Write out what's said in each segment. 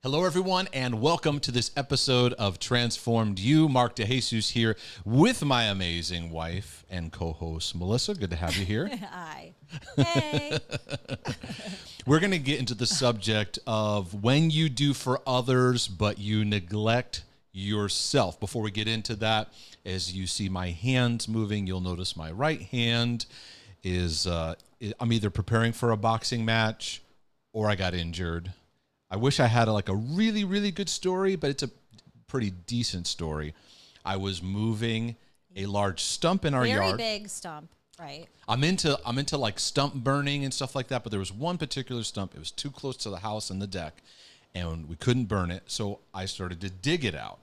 Hello, everyone, and welcome to this episode of Transformed You. Mark DeJesus here with my amazing wife and co-host, Melissa. Good to have you here. Hi. Hey. We're going to get into the subject of when you do for others, but you neglect yourself. Before we get into that, as you see my hands moving, you'll notice my right hand is, I'm either preparing for a boxing match or I got injured. I wish I had a really, really good story, but it's a pretty decent story. I was moving a large stump in our yard. Very big stump, right? I'm into like stump burning and stuff like that, but there was one particular stump. It was too close to the house and the deck, and we couldn't burn it. So I started to dig it out,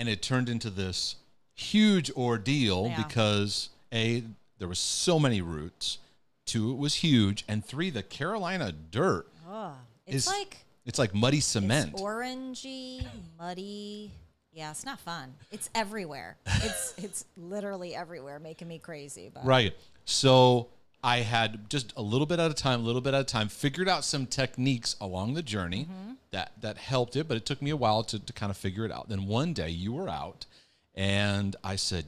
and it turned into this huge ordeal because A, there was so many roots, 2, it was huge, and 3, the Carolina dirt it's like muddy cement. It's orangey, muddy. Yeah, it's not fun. It's everywhere. It's literally everywhere, making me crazy. But. Right. So I had just a little bit at a time, figured out some techniques along the journey that helped it, but it took me a while to kind of figure it out. Then one day you were out, and I said,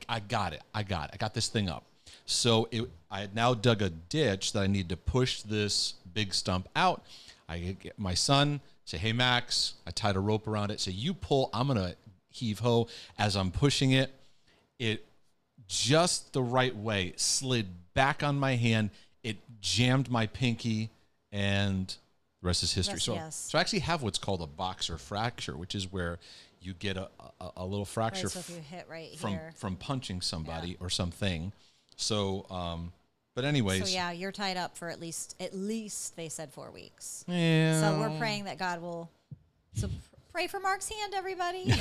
I got it. I got this thing up. So I had now dug a ditch that I needed to push this big stump out. I get my son, say, hey, Max, I tied a rope around it. Say, you pull, I'm going to heave ho. As I'm pushing it, it just the right way slid back on my hand. It jammed my pinky, and the rest is history. So I actually have what's called a boxer fracture, which is where you get a little fracture so if you hit from punching somebody or something. So, but anyways. So yeah, you're tied up for at least they said 4 weeks. Yeah. So we're praying that God will. So pray for Mark's hand, everybody.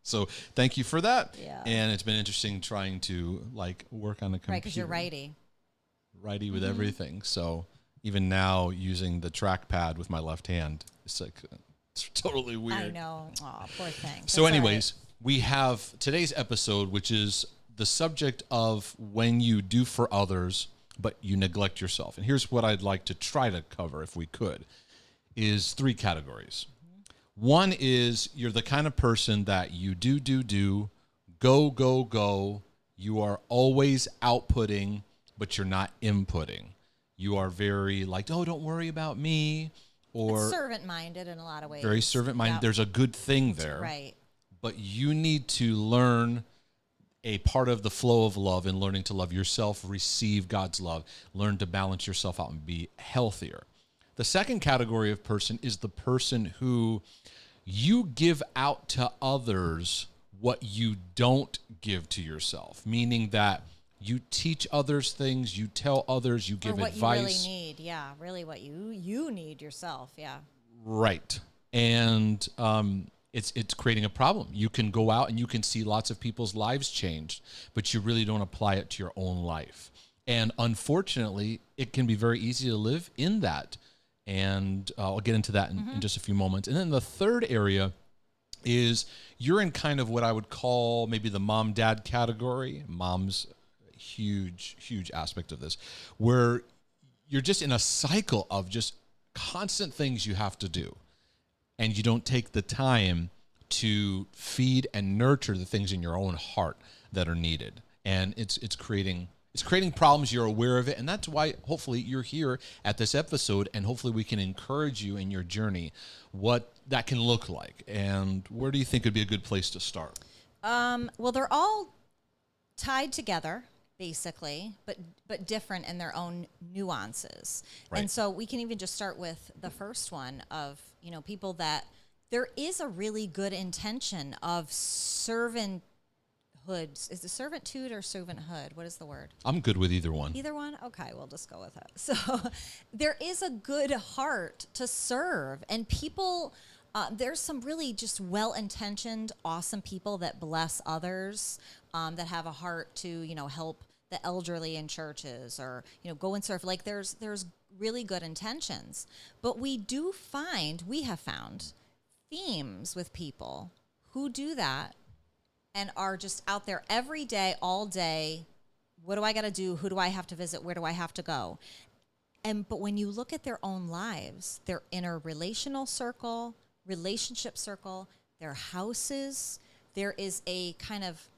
So thank you for that. Yeah. And it's been interesting trying to work on the computer. Right, because you're righty. Righty with everything. So even now using the trackpad with my left hand, it's totally weird. I know. Aw, poor thing. So anyways, we have today's episode, which is the subject of when you do for others, but you neglect yourself. And here's what I'd like to try to cover, if we could, is 3 categories. One is you're the kind of person that you do, go. You are always outputting, but you're not inputting. You are very oh, don't worry about me. Or it's servant-minded in a lot of ways. Very servant-minded. Yep. There's a good thing there. Right. But you need to learn a part of the flow of love and learning to love yourself, receive God's love, learn to balance yourself out and be healthier. The second category of person is the person who you give out to others what you don't give to yourself, meaning that you teach others things, you tell others, you give advice. What you really need, yeah, really what you need yourself, yeah. Right. And it's creating a problem. You can go out and you can see lots of people's lives changed, but you really don't apply it to your own life. And unfortunately, it can be very easy to live in that. And I'll get into that in just a few moments. And then the third area is you're in kind of what I would call maybe the mom-dad category. Mom's a huge aspect of this, where you're just in a cycle of just constant things you have to do. And you don't take the time to feed and nurture the things in your own heart that are needed. And it's creating problems. You're aware of it. And that's why hopefully you're here at this episode, and hopefully we can encourage you in your journey, what that can look like. And where do you think would be a good place to start? Well, they're all tied together, basically, but different in their own nuances. Right. And so we can even just start with the first one of, people that there is a really good intention of servanthood. Is it servitude or servanthood? What is the word? I'm good with either one. Either one? Okay, we'll just go with it. So there is a good heart to serve, and people, there's some really just well-intentioned, awesome people that bless others, that have a heart to, help the elderly in churches, or go and serve. There's really good intentions, but we have found themes with people who do that and are just out there every day, all day. What do I got to do? Who do I have to visit? Where do I have to go? But when you look at their own lives, their inner relational circle, relationship circle, their houses, there is a kind of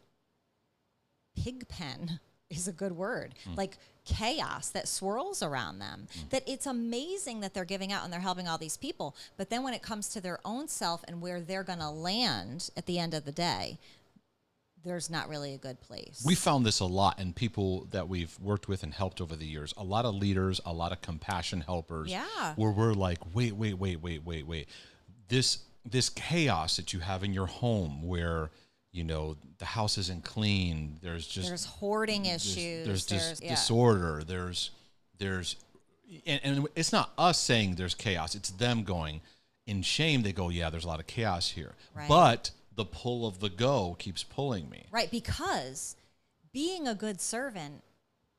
pig pen is a good word, like chaos that swirls around them, that it's amazing that they're giving out and they're helping all these people. But then when it comes to their own self and where they're going to land at the end of the day, there's not really a good place. We found this a lot in people that we've worked with and helped over the years. A lot of leaders, a lot of compassion helpers, where we're like, wait. This chaos that you have in your home where, you know, the house isn't clean. There's hoarding issues. There's disorder. And it's not us saying there's chaos. It's them going in shame. They go, yeah, there's a lot of chaos here. Right. But the pull of the go keeps pulling me. Right, because being a good servant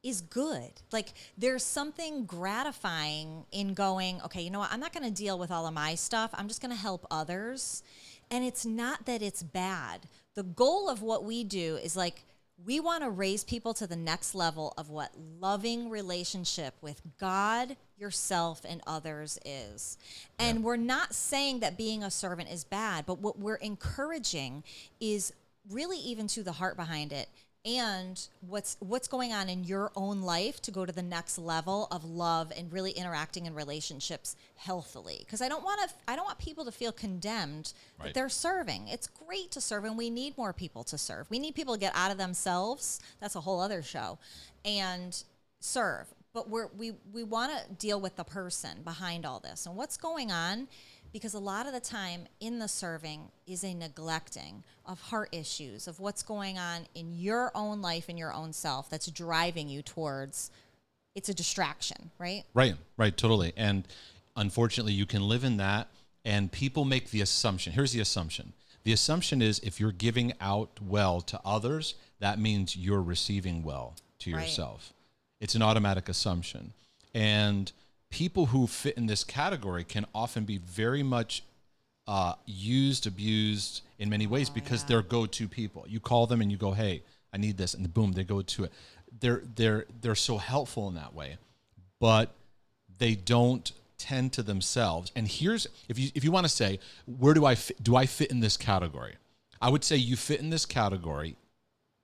is good. Like, there's something gratifying in going, okay, you know what? I'm not going to deal with all of my stuff. I'm just going to help others. And it's not that it's bad. The goal of what we do is like, we want to raise people to the next level of what loving relationship with God, yourself, and others is. And we're not saying that being a servant is bad, but what we're encouraging is really even to the heart behind it and what's going on in your own life to go to the next level of love and really interacting in relationships healthily. Because I don't want people to feel condemned that they're serving. It's great to serve, and we need more people to serve. We need people to get out of themselves. That's a whole other show, and serve. But we want to deal with the person behind all this and what's going on. Because a lot of the time in the serving is a neglecting of heart issues, of what's going on in your own life, in your own self, that's driving you towards, it's a distraction, right? Right, totally. And unfortunately, you can live in that, and people make the assumption. Here's the assumption. The assumption is if you're giving out well to others, that means you're receiving well to yourself. It's an automatic assumption. And people who fit in this category can often be very much abused in many ways because they're go-to people. You call them and you go, "Hey, I need this," and boom, they go to it. They're so helpful in that way, but they don't tend to themselves. And here's if you want to say, where do I fit in this category? I would say you fit in this category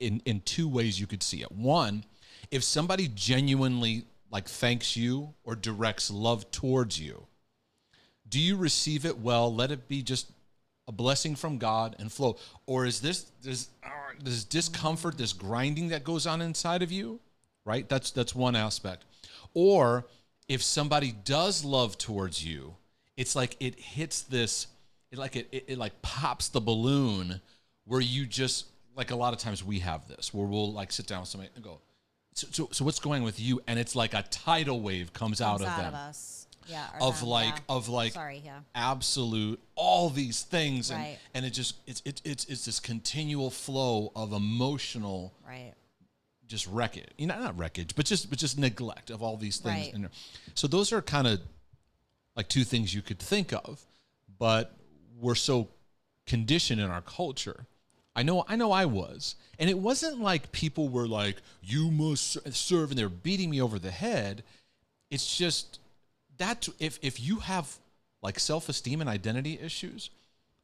in two ways you could see it. One, if somebody genuinely thanks you or directs love towards you, do you receive it well? Let it be just a blessing from God and flow. Or is this discomfort, this grinding that goes on inside of you, right? That's one aspect. Or if somebody does love towards you, it's like it hits this, it pops the balloon where you just, a lot of times we have this, where we'll sit down with somebody and go, So what's going with you? And it's like a tidal wave comes out of them. Us. Yeah. Absolute, all these things. And it just, it's this continual flow of emotional, just wreckage. Not wreckage, but just neglect of all these things. Right. So those are kind of two things you could think of, but we're so conditioned in our culture. I know I was. And it wasn't like people were like, you must serve, and they're beating me over the head. It's just that if you have self-esteem and identity issues,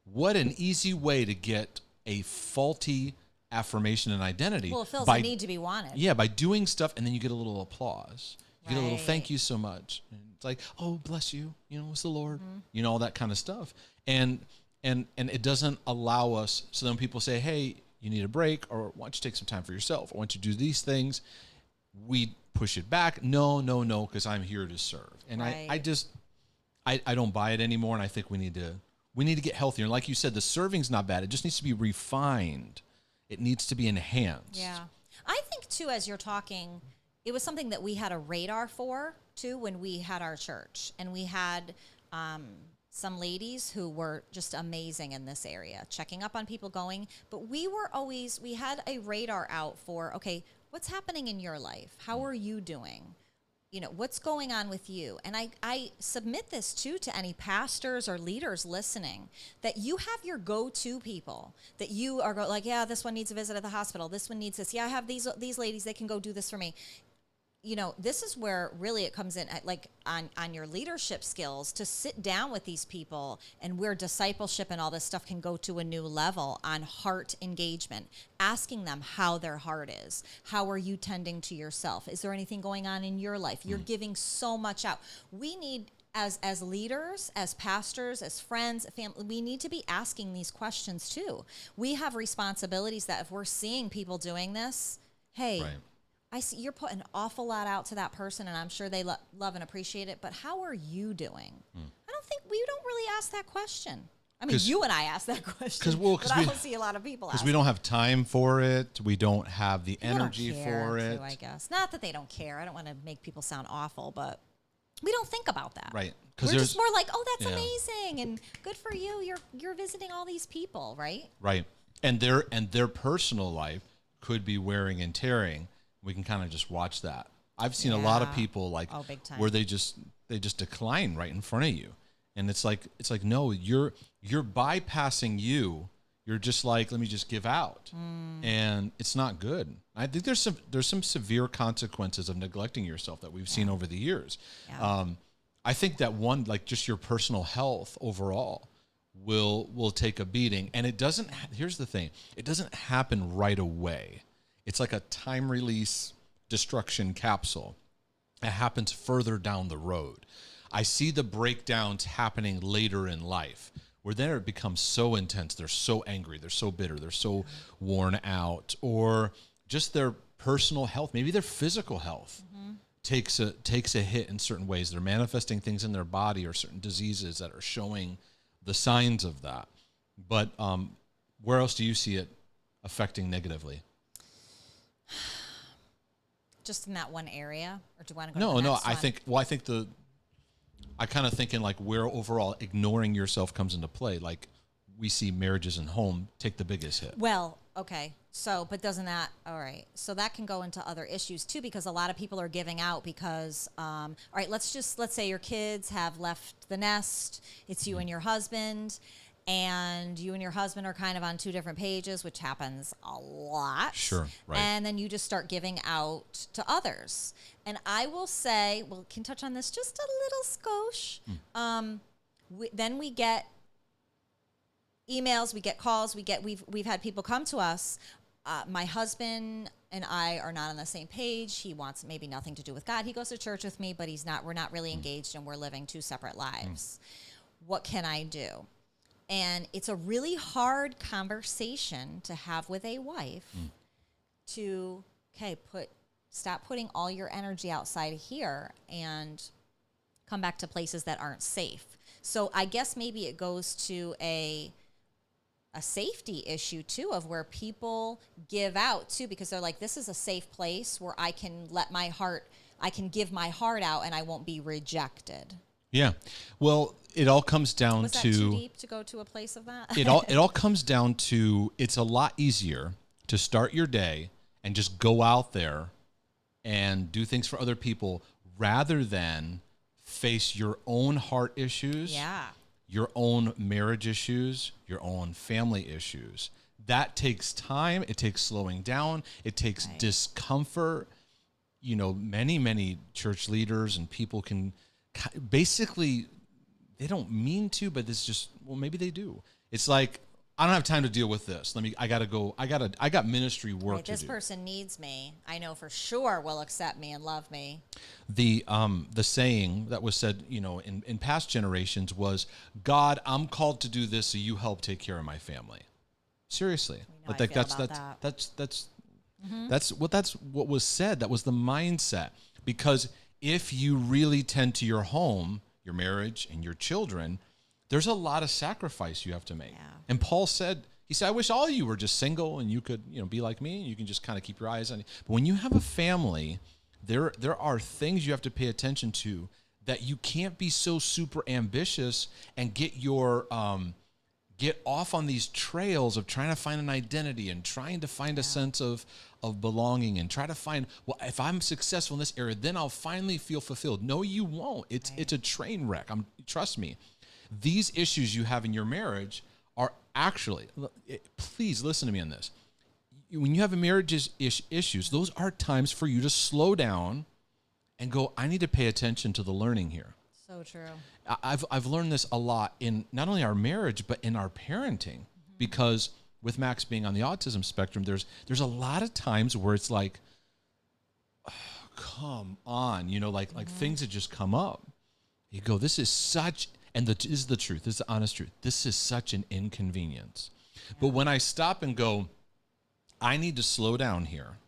what an easy way to get a faulty affirmation and identity. Well, it feels a need to be wanted. Yeah, by doing stuff, and then you get a little applause. You get a little thank you so much. And it's like, oh, bless you. It's the Lord. Mm-hmm. All that kind of stuff. And it doesn't allow us. So then people say, hey, you need a break, or why don't you take some time for yourself? Or why don't you do these things? We push it back. No, because I'm here to serve. And I don't buy it anymore. And I think we need to get healthier. And like you said, the serving's not bad. It just needs to be refined. It needs to be enhanced. Yeah. I think too, as you're talking, it was something that we had a radar for too when we had our church, and we had some ladies who were just amazing in this area, checking up on people going. But we had a radar out for, okay, what's happening in your life? How are you doing? What's going on with you? And I submit this too to any pastors or leaders listening, that you have your go-to people that you are yeah, this one needs a visit at the hospital. This one needs this. Yeah, I have these ladies, they can go do this for me. this is where really it comes in, like on your leadership skills, to sit down with these people, and where discipleship and all this stuff can go to a new level on heart engagement, asking them how their heart is. How are you tending to yourself? Is there anything going on in your life? You're giving so much out. We need, as leaders, as pastors, as friends, family, we need to be asking these questions too. We have responsibilities that if we're seeing people doing this, hey, Right. I see you're putting an awful lot out to that person, and I'm sure they love and appreciate it, but how are you doing? I don't think we don't really ask that question. I mean, you and I ask that question, but I don't see a lot of people because ask we don't have time for it. We don't have the energy for it. Too, I guess. Not that they don't care. I don't want to make people sound awful, but we don't think about that. Right. We're just more like, oh, that's amazing, and good for you. You're visiting all these people, right? Right. And their personal life could be wearing and tearing. We can kind of just watch that. I've seen a lot of people big time. where they just decline right in front of you. And it's like no, you're bypassing you. You're just like, let me just give out. And it's not good. I think there's some severe consequences of neglecting yourself that we've seen over the years. Yeah. I think that one, like just your personal health overall will take a beating. And it doesn't, here's the thing, it doesn't happen right away. It's like a time release destruction capsule. It happens further down the road. I see the breakdowns happening later in life, where then it becomes so intense. They're so angry. They're so bitter. They're so worn out, or just their personal health, maybe their physical health takes a hit in certain ways. They're manifesting things in their body or certain diseases that are showing the signs of that. But where else do you see it affecting negatively? Just in that one area, or do you want to go to the No. next one? I kind of think in like where overall ignoring yourself comes into play. Like we see marriages and home take the biggest hit. Well, okay. So, but doesn't that, all right. So that can go into other issues too, because a lot of people are giving out because, all right, let's say your kids have left the nest. It's you and your husband, and you and your husband are kind of on two different pages, which happens a lot. Sure, right. And then you just start giving out to others. And I will say, well, can touch on this just a little skosh. Then we get emails, we get calls, we've had people come to us. My husband and I are not on the same page. He wants maybe nothing to do with God. He goes to church with me, but we're not really engaged, and we're living two separate lives. What can I do? And it's a really hard conversation to have with a wife to, stop putting all your energy outside of here and come back to places that aren't safe. So I guess maybe it goes to a safety issue too, of where people give out too, because they're like, this is a safe place where I can give my heart out and I won't be rejected. Yeah. Well, it all comes down Was that too deep to go to a place of that? it all comes down to, it's a lot easier to start your day and just go out there and do things for other people rather than face your own heart issues, your own marriage issues, your own family issues. That takes time. It takes slowing down. It takes discomfort. Many church leaders and people can basically, they don't mean to, but it's just, well, maybe they do. It's like, I don't have time to deal with this. I got to go. I got ministry work to do. This person needs me. I know for sure will accept me and love me. The saying that was said, in past generations was, God, I'm called to do this, so you help take care of my family. Seriously. That's what was said. That was the mindset. Because if you really tend to your home, your marriage, and your children, there's a lot of sacrifice you have to make. Yeah. And Paul said, I wish all of you were just single and you could, be like me, and you can just kind of keep your eyes on it. But when you have a family, there are things you have to pay attention to, that you can't be so super ambitious and get off on these trails of trying to find an identity and trying to find a sense of belonging and try to find, well, if I'm successful in this area, then I'll finally feel fulfilled. No, you won't. It's a train wreck. Trust me. These issues you have in your marriage are actually, please listen to me on this. When you have a marriage issues, those are times for you to slow down and go, I need to pay attention to the learning here. So true. I've learned this a lot in not only our marriage, but in our parenting, because with Max being on the autism spectrum, there's a lot of times where it's like, oh, come on, like things that just come up. You go, this is such, and this is the truth, this is the honest truth. This is such an inconvenience. Yeah. But when I stop and go, I need to slow down here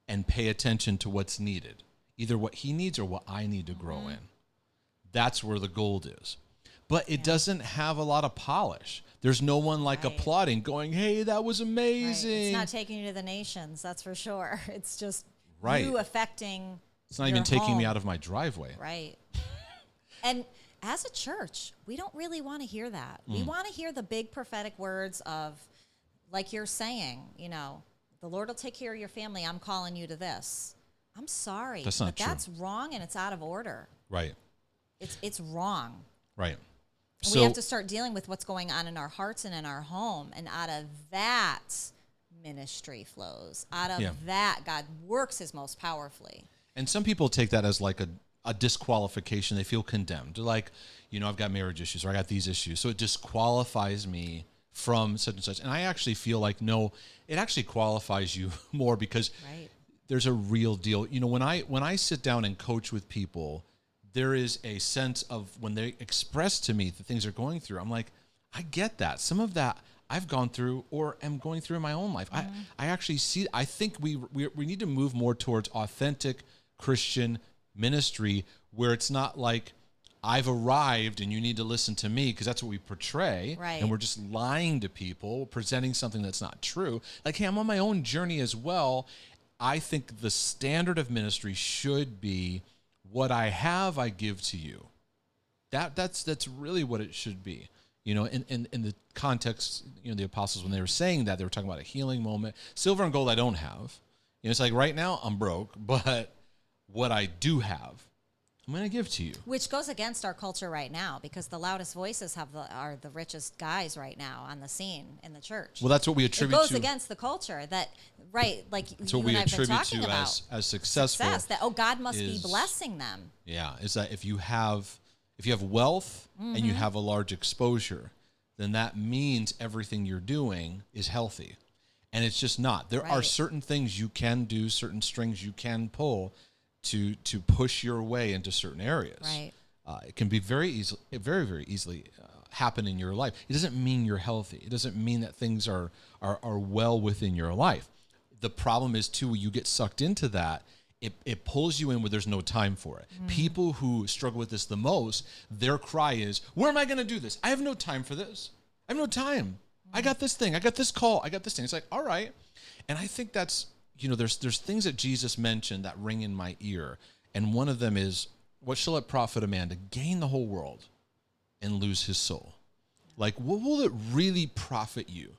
and pay attention to what's needed, either what he needs or what I need to grow in. That's where the gold is. But it doesn't have a lot of polish. There's no one like applauding, going, hey, that was amazing. Right. It's not taking you to the nations, that's for sure. It's just right. you affecting It's not even taking me out of my driveway. Right. And as a church, we don't really want to hear that. We want to hear the big prophetic words of, like you're saying, the Lord will take care of your family. I'm calling you to this. I'm sorry. That's not true. That's wrong and it's out of order. Right. It's wrong. Right. So we have to start dealing with what's going on in our hearts and in our home. And out of that, ministry flows. Out of that, God works his most powerfully. And some people take that as like a disqualification. They feel condemned. They're like, I've got marriage issues or I got these issues. So it disqualifies me from such and such. And I actually feel like, no, it actually qualifies you more because there's a real deal. When I sit down and coach with people, there is a sense of when they express to me the things they're going through, I'm like, I get that. Some of that I've gone through or am going through in my own life. I actually see, I think we need to move more towards authentic Christian ministry where it's not like I've arrived and you need to listen to me because that's what we portray. Right. And we're just lying to people, presenting something that's not true. Like, hey, I'm on my own journey as well. I think the standard of ministry should be what I have, I give to you. That's really what it should be. In the context, the apostles, when they were saying that, they were talking about a healing moment. Silver and gold I don't have. It's like right now I'm broke, but what I do have, I'm going to give to you. Which goes against our culture right now because the loudest voices are the richest guys right now on the scene in the church. Well, that's what we attribute to. It goes against the culture that, right, like that's you what we and I've been attribute talking to about. As successful. Success, that, God must be blessing them. Yeah, is that if you have wealth and you have a large exposure, then that means everything you're doing is healthy. And it's just not. There are certain things you can do, certain strings you can pull to push your way into certain areas. Right. It can be very, very easily happen in your life. It doesn't mean you're healthy. It doesn't mean that things are well within your life. The problem is too, when you get sucked into that, it pulls you in where there's no time for it. People who struggle with this the most, their cry is, where am I going to do this? I have no time for this. I have no time. I got this thing. I got this call. I got this thing. It's like, all right. And I think that's, there's things that Jesus mentioned that ring in my ear. And one of them is, what shall it profit a man to gain the whole world and lose his soul? Like, what will it really profit you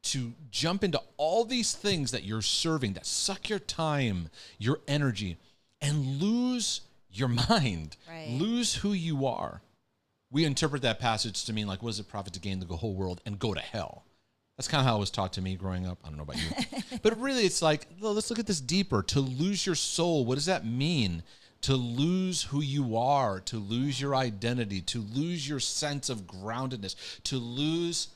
to jump into all these things that you're serving, that suck your time, your energy, and lose your mind, lose who you are? We interpret that passage to mean like, what does it profit to gain the whole world and go to hell? That's kind of how it was taught to me growing up. I don't know about you. But really, it's like, well, let's look at this deeper. To lose your soul, what does that mean? To lose who you are, to lose your identity, to lose your sense of groundedness, to lose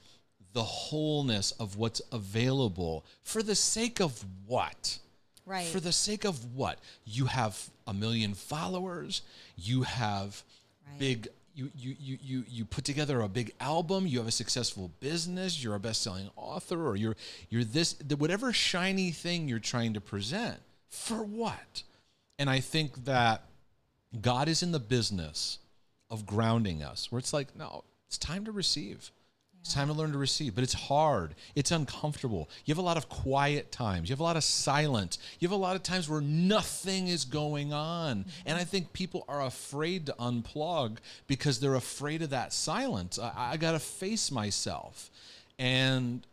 the wholeness of what's available. For the sake of what? Right. For the sake of what? You have 1 million followers. You have big... You put together a big album, you have a successful business, you're a best-selling author, or you're whatever shiny thing you're trying to present. For what? And I think that God is in the business of grounding us, where it's like, no, it's time to receive. It's time to learn to receive, but it's hard. It's uncomfortable. You have a lot of quiet times. You have a lot of silence. You have a lot of times where nothing is going on. And I think people are afraid to unplug because they're afraid of that silence. I got to face myself. And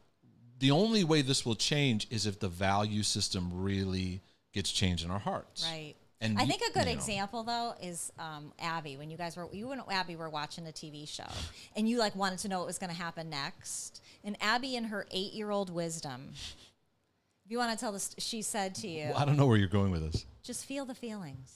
the only way this will change is if the value system really gets changed in our hearts. Right. And I think a good example though is Abby. When you and Abby were watching a TV show, and you wanted to know what was going to happen next, and Abby, in her 8-year-old wisdom, if you want to tell this, she said to you, well, I don't know where you're going with this. Just feel the feelings.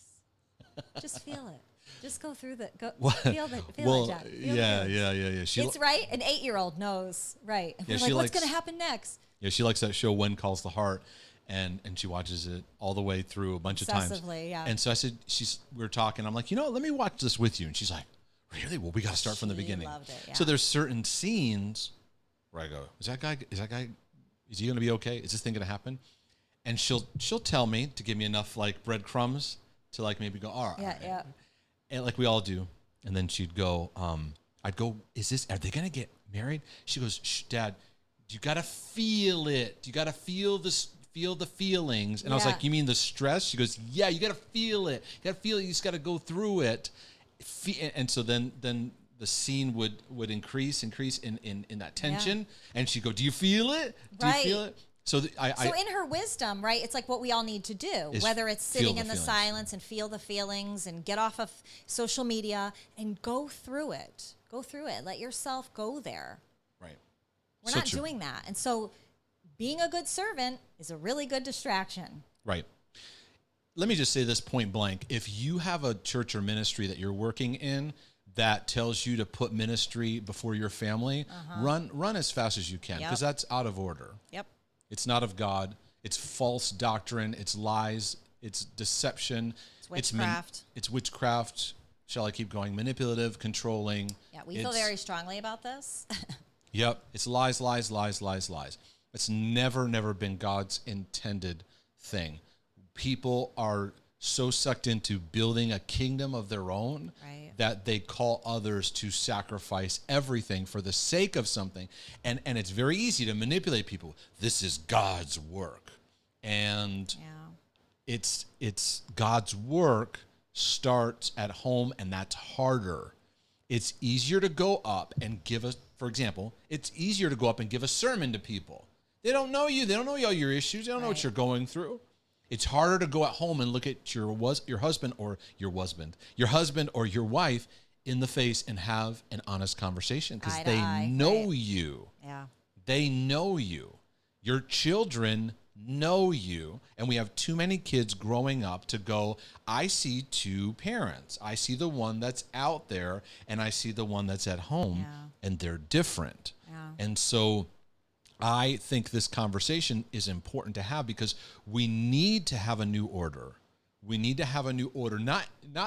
Just feel it. Just go through the go. What? Feel it, Jack. Feel Yeah, the yeah, yeah, yeah. It's right. An 8-year-old knows, right? And Yeah, we're she like, what's likes- going to happen next? Yeah, she likes that show When Calls the Heart, and she watches it all the way through a bunch of times. Obsessively, yeah. And so I said, we were talking. I'm like, let me watch this with you. And she's like, really? Well, we got to start from the She beginning. loved it, yeah. So there's certain scenes where I go, is he going to be okay? Is this thing going to happen? And she'll tell me to give me enough like breadcrumbs to like maybe go, all right. Yeah, yeah. And like we all do. And then she'd go, I'd go, are they going to get married? She goes, shh, Dad, you got to feel it. You got to feel the feelings. And I was Yeah. like, you mean the stress? She goes, yeah, you got to feel it. You got to feel it. You just got to go through it. And so then the scene would increase in that tension. And she'd go, do you feel it? Do you feel it? So So in her wisdom, right, it's like what we all need to do, whether it's sitting in the silence and feel the feelings and get off of social media and go through it. Go through it. Let yourself go there. Right. We're So not true. doing that. And so being a good servant is a really good distraction. Right. Let me just say this point blank. If you have a church or ministry that you're working in that tells you to put ministry before your family, run as fast as you can, because that's out of order. Yep. It's not of God. It's false doctrine. It's lies. It's deception. It's witchcraft. It's witchcraft. Shall I keep going? Manipulative, controlling. Yeah, we feel very strongly about this. Yep. It's lies, lies, lies, lies, lies. It's never been God's intended thing. People are so sucked into building a kingdom of their own that they call others to sacrifice everything for the sake of something. And it's very easy to manipulate people. This is God's work. And it's God's work starts at home, and that's harder. It's easier to go up and for example, it's easier to go up and give a sermon to people. They don't know you. They don't know all your issues. They don't know what you're going through. It's harder to go at home and look at your husband or your wife in the face and have an honest conversation, because they know you. Yeah. They know you. Your children know you. And we have too many kids growing up to go, I see two parents. I see the one that's out there and I see the one that's at home, and they're different. Yeah. And so I think this conversation is important to have, because we need to have a new order. We need to have a new order, not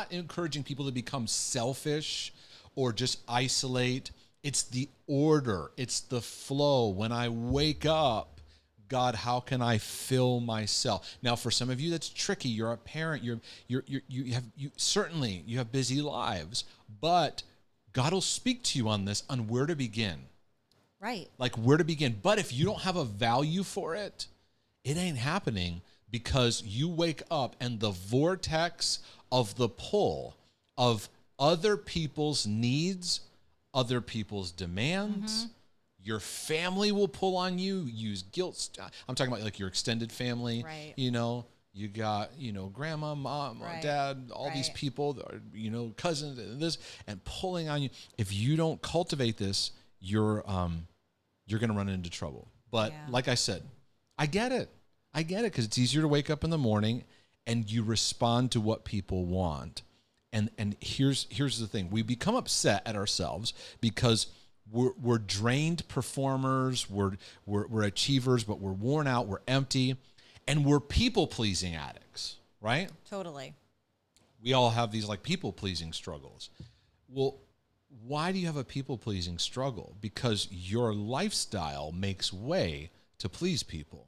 encouraging people to become selfish or just isolate. It's the order. It's the flow. When I wake up, God, how can I fill myself? Now, for some of you, that's tricky. You're a parent. You have busy lives, but God will speak to you on this, on where to begin. Right. Like where to begin. But if you don't have a value for it, it ain't happening, because you wake up and the vortex of the pull of other people's needs, other people's demands, your family will pull on you, use guilt. I'm talking about like your extended family, right. You got, grandma, mom, dad, all these people, cousins, and this, and pulling on you. If you don't cultivate this, you're going to run into trouble. But like I said, I get it, because it's easier to wake up in the morning and you respond to what people want. And here's the thing: we become upset at ourselves because we're drained performers, we're achievers, but we're worn out, we're empty, and we're people pleasing addicts, right? Totally. We all have these like people pleasing struggles. Well, why do you have a people pleasing struggle? Because your lifestyle makes way to please people.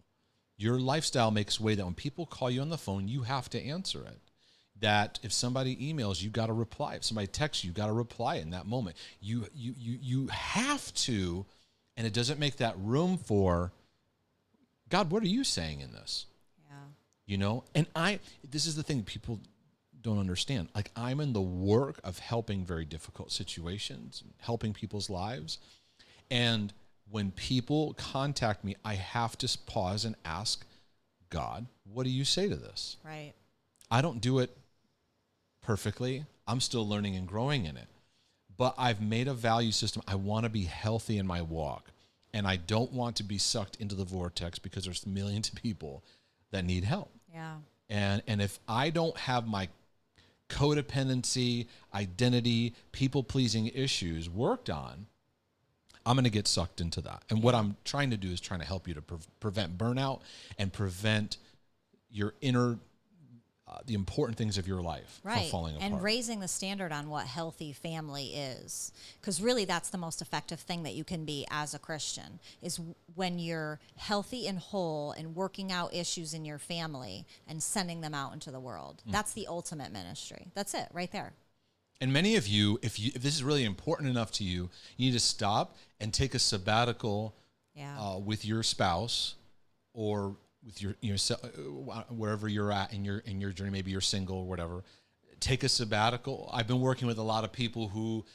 Your lifestyle makes way that when people call you on the phone, you have to answer it. That if somebody emails, you got to reply. If somebody texts you, got to reply in that moment. You have to, and it doesn't make that room for, God, what are you saying in this? Yeah. And this is the thing people don't understand. Like, I'm in the work of helping very difficult situations, helping people's lives. And when people contact me, I have to pause and ask God, what do you say to this? Right. I don't do it perfectly. I'm still learning and growing in it. But I've made a value system. I want to be healthy in my walk. And I don't want to be sucked into the vortex, because there's millions of people that need help. Yeah. And if I don't have my codependency, identity, people-pleasing issues worked on, I'm going to get sucked into that. And what I'm trying to do is trying to help you to prevent burnout and prevent your inner, the important things of your life from falling apart. And raising the standard on what healthy family is. Because really that's the most effective thing that you can be as a Christian, is when you're healthy and whole and working out issues in your family and sending them out into the world. That's the ultimate ministry. That's it right there. And many of you, if this is really important enough to you, you need to stop and take a sabbatical with your spouse or with your wherever you're at in your journey. Maybe you're single or whatever. Take a sabbatical. I've been working with a lot of people who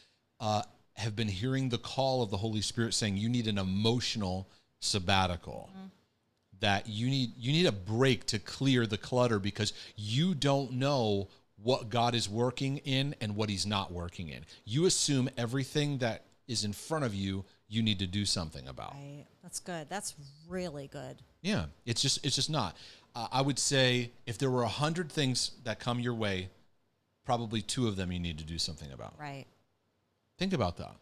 have been hearing the call of the Holy Spirit saying you need an emotional sabbatical. That you need a break to clear the clutter, because you don't know what God is working in and what he's not working in. You assume everything that is in front of you, you need to do something about. Right. That's good. That's really good. Yeah, it's just not. I would say if there were 100 things that come your way, probably 2 of them you need to do something about. Right. Think about that.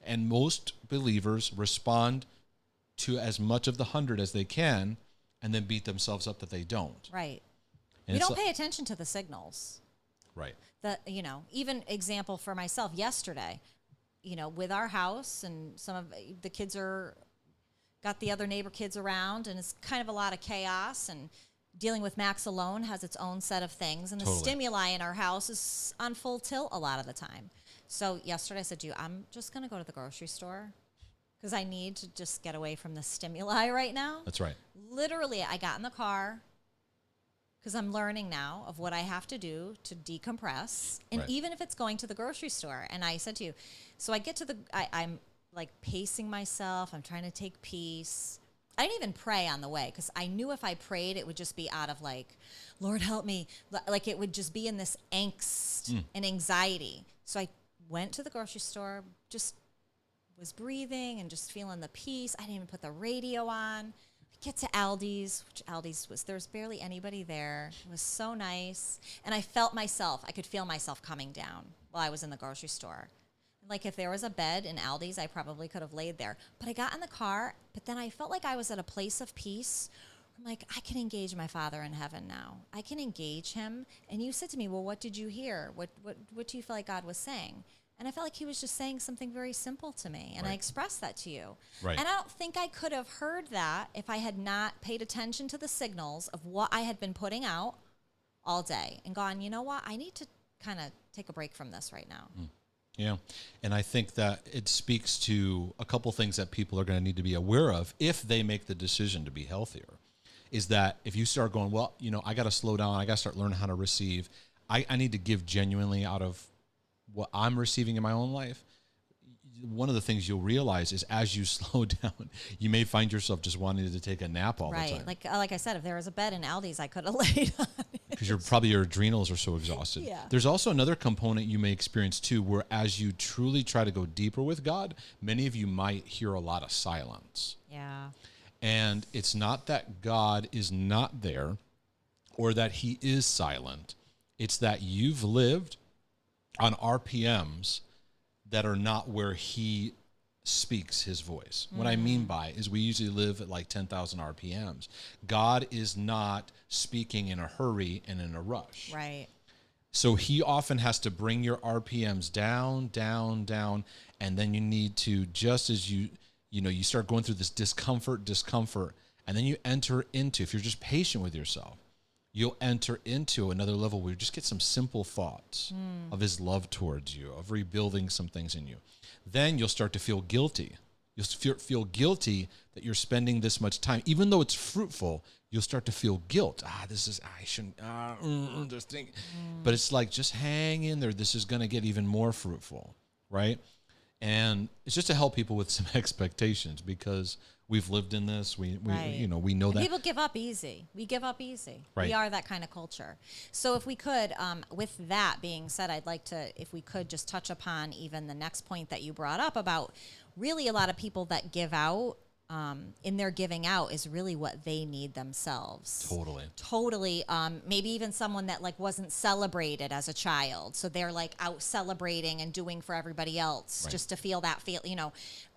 And most believers respond to as much of the 100 as they can and then beat themselves up that they don't. Right. And we don't pay attention to the signals. Right. Even example for myself yesterday, with our house and some of the kids got the other neighbor kids around, and it's kind of a lot of chaos, and dealing with Max alone has its own set of things, and the stimuli in our house is on full tilt a lot of the time. So yesterday I said to you, I'm just going to go to the grocery store because I need to just get away from the stimuli right now. That's right. Literally, I got in the car, because I'm learning now of what I have to do to decompress. And even if it's going to the grocery store. And I said to you, so I get to I'm like pacing myself. I'm trying to take peace. I didn't even pray on the way, because I knew if I prayed, it would just be out of like, Lord, help me. Like it would just be in this angst and anxiety. So I went to the grocery store, just was breathing and just feeling the peace. I didn't even put the radio on. Get to Aldi's, which there's barely anybody there. It was so nice. And I could feel myself coming down while I was in the grocery store. Like if there was a bed in Aldi's, I probably could have laid there. But I got in the car, but then I felt like I was at a place of peace. I'm like, I can engage my Father in heaven now. I can engage him. And you said to me, well, what did you hear? What do you feel like God was saying? And I felt like he was just saying something very simple to me. And I expressed that to you. Right. And I don't think I could have heard that if I had not paid attention to the signals of what I had been putting out all day and gone, you know what? I need to kind of take a break from this right now. Yeah. And I think that it speaks to a couple things that people are going to need to be aware of if they make the decision to be healthier. Is that if you start going, well, I got to slow down. I got to start learning how to receive. I need to give genuinely out of what I'm receiving in my own life. One of the things you'll realize is as you slow down, you may find yourself just wanting to take a nap all the time. Right. Like I said, if there was a bed in Aldi's, I could have laid on it. Because your adrenals are so exhausted. Yeah. There's also another component you may experience too, where as you truly try to go deeper with God, many of you might hear a lot of silence. Yeah. And it's not that God is not there or that he is silent. It's that you've lived on RPMs that are not where he speaks his voice. What I mean by is we usually live at like 10,000 RPMs. God is not speaking in a hurry and in a rush. Right. So he often has to bring your RPMs down, and then you need to, just as you start going through this discomfort, and then you enter into, if you're just patient with yourself, you'll enter into another level where you just get some simple thoughts of his love towards you, of rebuilding some things in you. Then you'll start to feel guilty. You'll feel guilty that you're spending this much time. Even though it's fruitful, you'll start to feel guilt. I shouldn't, just think. But it's like, just hang in there. This is going to get even more fruitful, right? And it's just to help people with some expectations, because we've lived in this. We know that. People give up easy. We give up easy. Right. We are that kind of culture. So if we could, with that being said, I'd like to, if we could just touch upon even the next point that you brought up about really a lot of people that give out in their giving out is really what they need themselves. Totally. Maybe even someone that like wasn't celebrated as a child, so they're like out celebrating and doing for everybody else, Right. just to feel that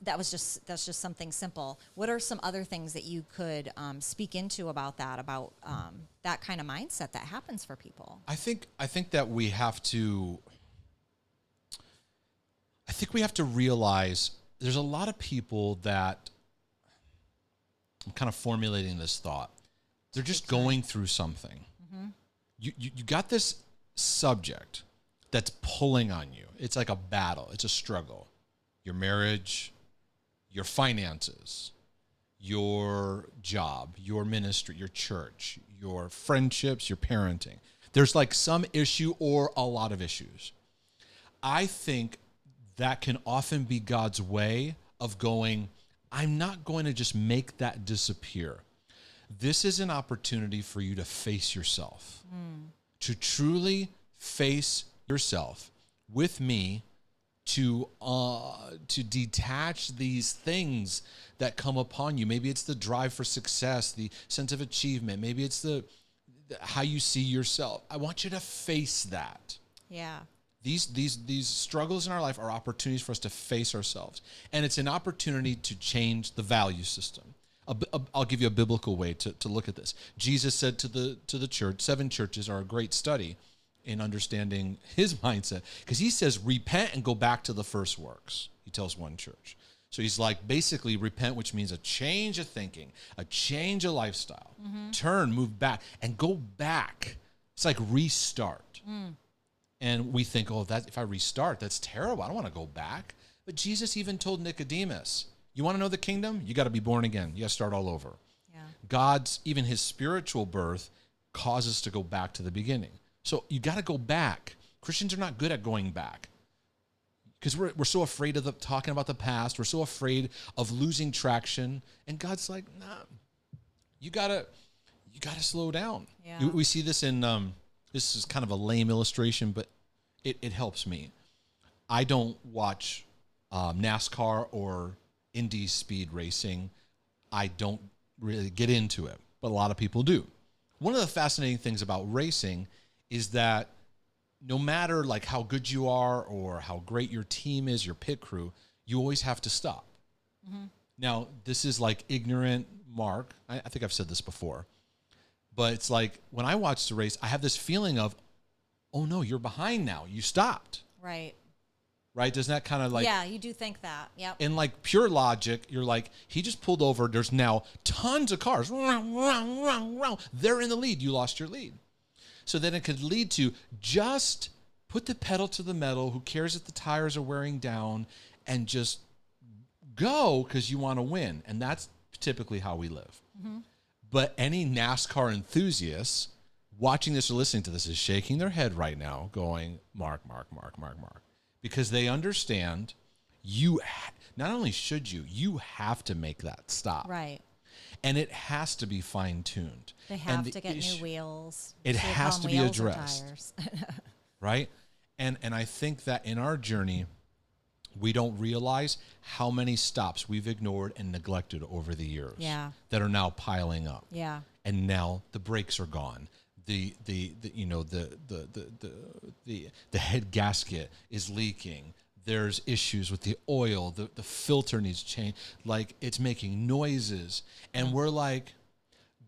that's just something simple. What are some other things that you could speak into about that kind of mindset that happens for people? I think that we have to realize there's a lot of people that, I'm kind of formulating this thought, they're just going through something. Mm-hmm. You got this subject that's pulling on you. It's like a battle. It's a struggle. Your marriage, your finances, your job, your ministry, your church, your friendships, your parenting. There's like some issue or a lot of issues. I think that can often be God's way of going, I'm not going to just make that disappear. This is an opportunity for you to face yourself, to truly face yourself with me, to detach these things that come upon you. Maybe it's the drive for success, the sense of achievement. Maybe it's the how you see yourself. I want you to face that. Yeah. These struggles in our life are opportunities for us to face ourselves. And it's an opportunity to change the value system. I'll give you a biblical way to look at this. Jesus said to the church, 7 churches are a great study in understanding his mindset, because he says, repent and go back to the first works. He tells one church. So he's like, basically repent, which means a change of thinking, a change of lifestyle, turn, move back, and go back. It's like restart. And we think, oh, that if I restart, that's terrible. I don't want to go back. But Jesus even told Nicodemus, you want to know the kingdom? You got to be born again. You got to start all over. Yeah. God's, even his spiritual birth causes us to go back to the beginning. So you got to go back. Christians are not good at going back because we're so afraid of talking about the past. We're so afraid of losing traction. And God's like, nah, you gotta slow down. Yeah. We see this in, this is kind of a lame illustration, but it helps me. I don't watch NASCAR or Indy speed racing. I don't really get into it, but a lot of people do. One of the fascinating things about racing is that no matter like how good you are or how great your team is, your pit crew, you always have to stop. Mm-hmm. Now, this is like ignorant Mark. I think I've said this before. But it's like when I watch the race, I have this feeling of, oh no, you're behind now. You stopped. Right. Right? Doesn't that kind of like... Yeah, you do think that. Yep. In like pure logic, you're like, he just pulled over. There's now tons of cars. They're in the lead. You lost your lead. So then it could lead to just put the pedal to the metal. Who cares if the tires are wearing down, and just go because you want to win. And that's typically how we live. Mm-hmm. But any NASCAR enthusiasts watching this or listening to this is shaking their head right now going, Mark. Because they understand not only should you have to make that stop. Right. And it has to be fine-tuned. They have to get new wheels. It has to be addressed. Right? And I think that in our journey, we don't realize how many stops we've ignored and neglected over the years. Yeah. That are now piling up. Yeah. And now the brakes are gone. The head gasket is leaking. There's issues with the oil. The filter needs change. Like, it's making noises. And we're like,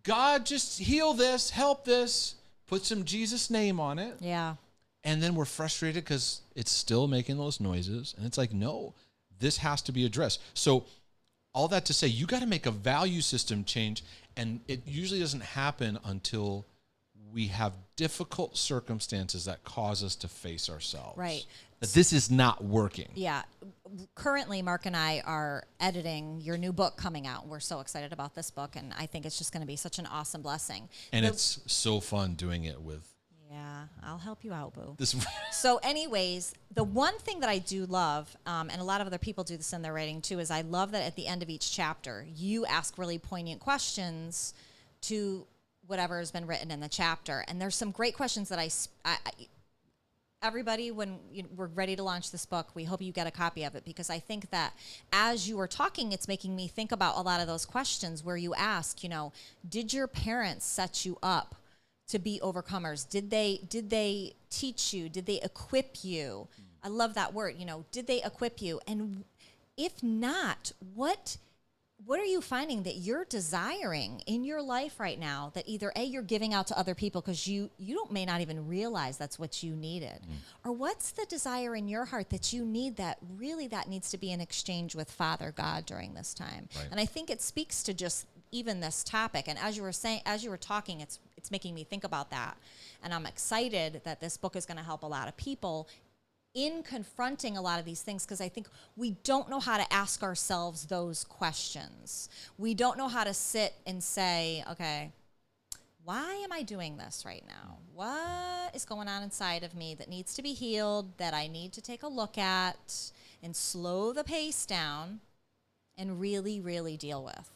God, just heal this, help this, put some Jesus name on it. Yeah. And then we're frustrated because it's still making those noises. And it's like, no, this has to be addressed. So all that to say, you got to make a value system change. And it usually doesn't happen until we have difficult circumstances that cause us to face ourselves. Right. That this is not working. Yeah. Currently, Mark and I are editing your new book coming out. We're so excited about this book, and I think it's just going to be such an awesome blessing. And it's so fun doing it with... Yeah, I'll help you out, boo. This. So anyways, the one thing that I do love, and a lot of other people do this in their writing too, is I love that at the end of each chapter, you ask really poignant questions to whatever has been written in the chapter. And there's some great questions that everybody, when we're ready to launch this book, we hope you get a copy of it, because I think that as you were talking, it's making me think about a lot of those questions where you ask, did your parents set you up to be overcomers? Did they teach you? Did they equip you? I love that word, did they equip you? And if not, what are you finding that you're desiring in your life right now that either A, you're giving out to other people because you may not even realize that's what you needed, or what's the desire in your heart that you need that really that needs to be in exchange with Father God during this time? Right. And I think it speaks to just even this topic. And as you were talking, it's making me think about that. And I'm excited that this book is going to help a lot of people in confronting a lot of these things, because I think we don't know how to ask ourselves those questions. We don't know how to sit and say, okay, why am I doing this right now? What is going on inside of me that needs to be healed, that I need to take a look at and slow the pace down and really, really deal with?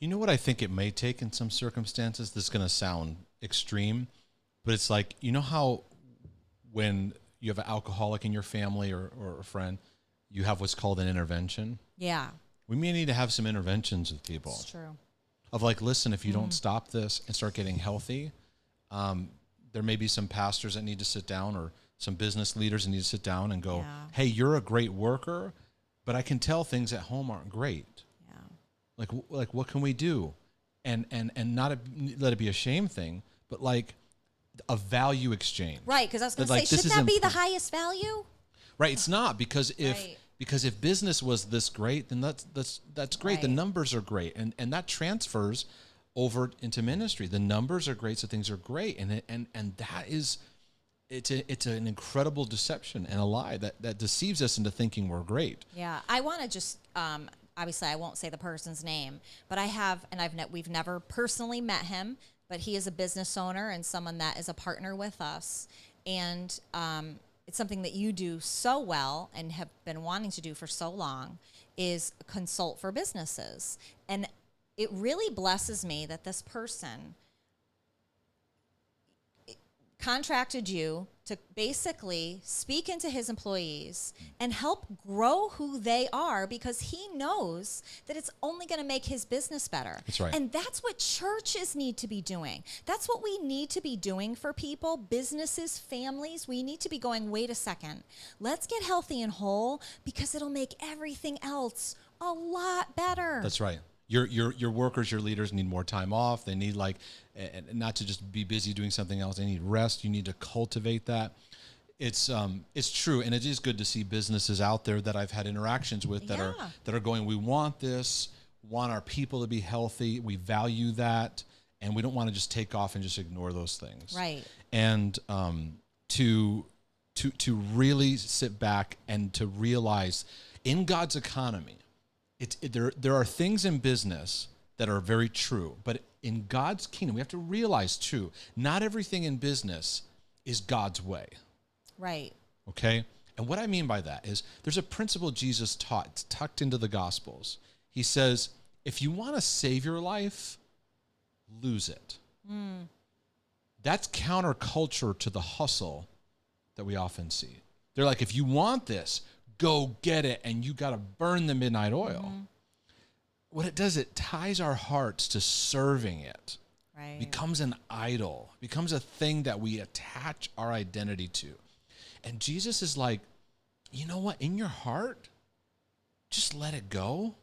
You know what I think it may take in some circumstances? This is going to sound extreme, but it's like, how when you have an alcoholic in your family or a friend, you have what's called an intervention. Yeah. We may need to have some interventions with people. It's true. Of like, listen, if you don't stop this and start getting healthy, there may be some pastors that need to sit down, or some business leaders that need to sit down and go, hey, you're a great worker, but I can tell things at home aren't great. Yeah. Like what can we do? And not let it be a shame thing, but like a value exchange. Right, because I was going to say, should that be the highest value? Right, it's not, because if business was this great, then that's great. Right. The numbers are great, and that transfers over into ministry. The numbers are great, so things are great, and that is, it's an incredible deception and a lie that deceives us into thinking we're great. Yeah, I want to just obviously I won't say the person's name, but I have, and we've never personally met him, but he is a business owner and someone that is a partner with us. And it's something that you do so well and have been wanting to do for so long, is consult for businesses. And it really blesses me that this person contracted you to basically speak into his employees and help grow who they are, because he knows that it's only going to make his business better. That's right. And that's what churches need to be doing. That's what we need to be doing for people, businesses, families. We need to be going, wait a second, let's get healthy and whole, because it'll make everything else a lot better. That's right. Your workers, your leaders need more time off. They need not to just be busy doing something else. They need rest. You need to cultivate that. It's true, and it is good to see businesses out there that I've had interactions with that are going, we want this, want our people to be healthy. We value that, and we don't want to just take off and just ignore those things. Right. And to really sit back and to realize in God's economy, there are things in business that are very true, but in God's kingdom, we have to realize too, not everything in business is God's way. Right. Okay? And what I mean by that is there's a principle Jesus taught. It's tucked into the Gospels. He says, if you want to save your life, lose it. That's counterculture to the hustle that we often see. They're like, if you want this, go get it, and you got to burn the midnight oil. What it does, it ties our hearts to serving it. Right. Becomes an idol, becomes a thing that we attach our identity to. And Jesus is like, you know what? In your heart, just let it go.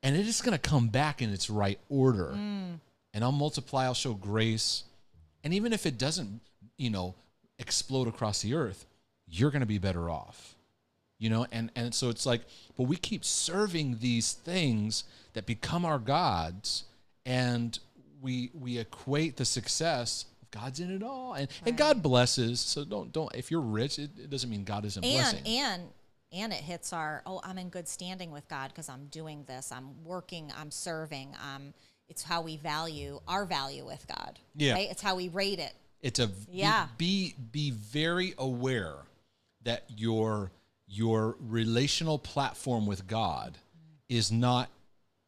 And it is going to come back in its right order. And I'll multiply, I'll show grace. And even if it doesn't, explode across the earth, you're going to be better off. And so it's like, but we keep serving these things that become our gods, and we equate the success of God's in it all, and God blesses. So don't if you're rich, it doesn't mean God isn't blessing. And it hits I'm in good standing with God because I'm doing this, I'm working, I'm serving. It's how we value our value with God. Yeah, right? It's how we rate it. It's be very aware that your relational platform with God is not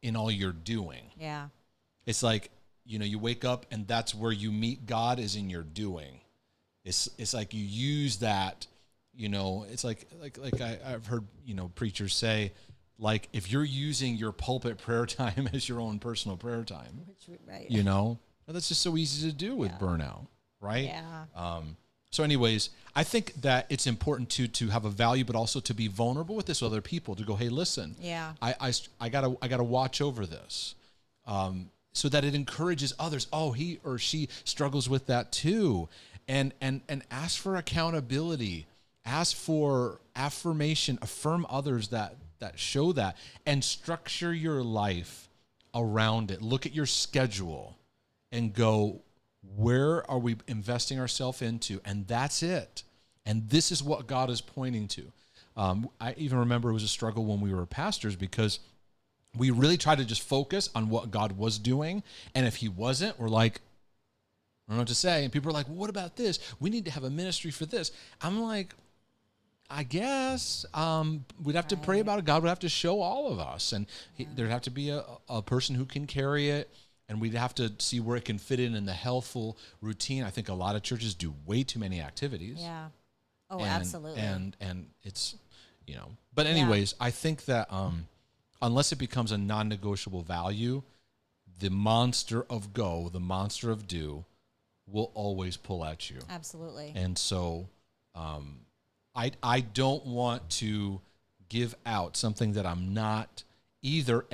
in all you're doing. 'It's like, you wake up and that's where you meet God, is in your doing. It's like you use that, it's like I've heard, preachers say, like, if you're using your pulpit prayer time as your own personal prayer time, Right. well, that's just so easy to do with burnout, right? Yeah. So anyways, I think that it's important to have a value, but also to be vulnerable with this with other people, to go, hey, listen, Yeah. I gotta watch over this. So that it encourages others. Oh, he or she struggles with that too. And ask for accountability, ask for affirmation, affirm others that show that, and structure your life around it. Look at your schedule and go, where are we investing ourselves into? And that's it. And this is what God is pointing to. I even remember it was a struggle when we were pastors, because we really tried to just focus on what God was doing. And if he wasn't, we're like, I don't know what to say. And people are like, well, what about this? We need to have a ministry for this. I'm like, I guess we'd have to pray about it. God would have to show all of us. And there'd have to be a person who can carry it. And we'd have to see where it can fit in the healthful routine. I think a lot of churches do way too many activities. Yeah. Oh, absolutely. And it's, but anyways, I think that unless it becomes a non-negotiable value, the monster of go, the monster of do, will always pull at you. Absolutely. And so I don't want to give out something that I'm not either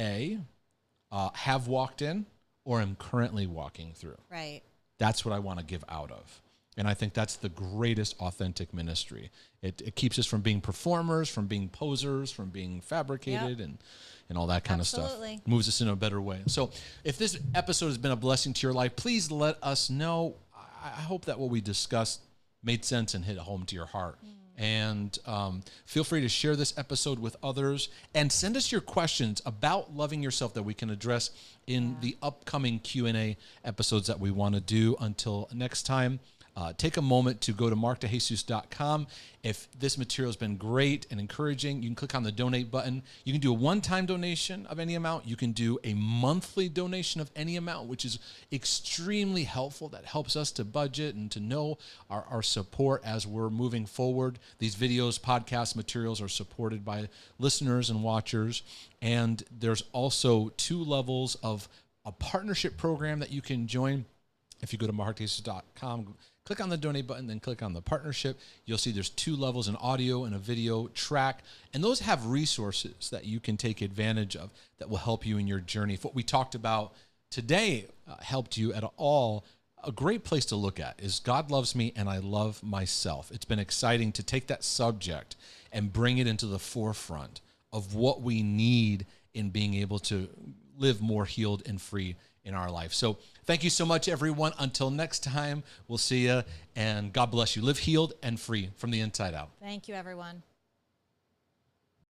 have walked in or am currently walking through. Right. That's what I want to give out of. And I think that's the greatest authentic ministry. It keeps us from being performers, from being posers, from being fabricated, and all that kind of stuff. Moves us in a better way. So if this episode has been a blessing to your life, please let us know. I hope that what we discussed made sense and hit home to your heart. And feel free to share this episode with others, and send us your questions about loving yourself that we can address in the upcoming Q&A episodes that we want to do. Until next time, take a moment to go to markdejesus.com. If this material has been great and encouraging, you can click on the donate button. You can do a one-time donation of any amount. You can do a monthly donation of any amount, which is extremely helpful. That helps us to budget and to know our support as we're moving forward. These videos, podcast materials are supported by listeners and watchers. And there's also 2 levels of a partnership program that you can join. If you go to markdejesus.com, click on the donate button, then click on the partnership. You'll see there's 2 levels, an audio and a video track. And those have resources that you can take advantage of that will help you in your journey. If what we talked about today helped you at all, a great place to look at is God Loves Me and I Love Myself. It's been exciting to take that subject and bring it into the forefront of what we need in being able to live more healed and free in our life. So thank you so much, everyone. Until next time, we'll see you, and God bless you. Live healed and free from the inside out. Thank you, everyone.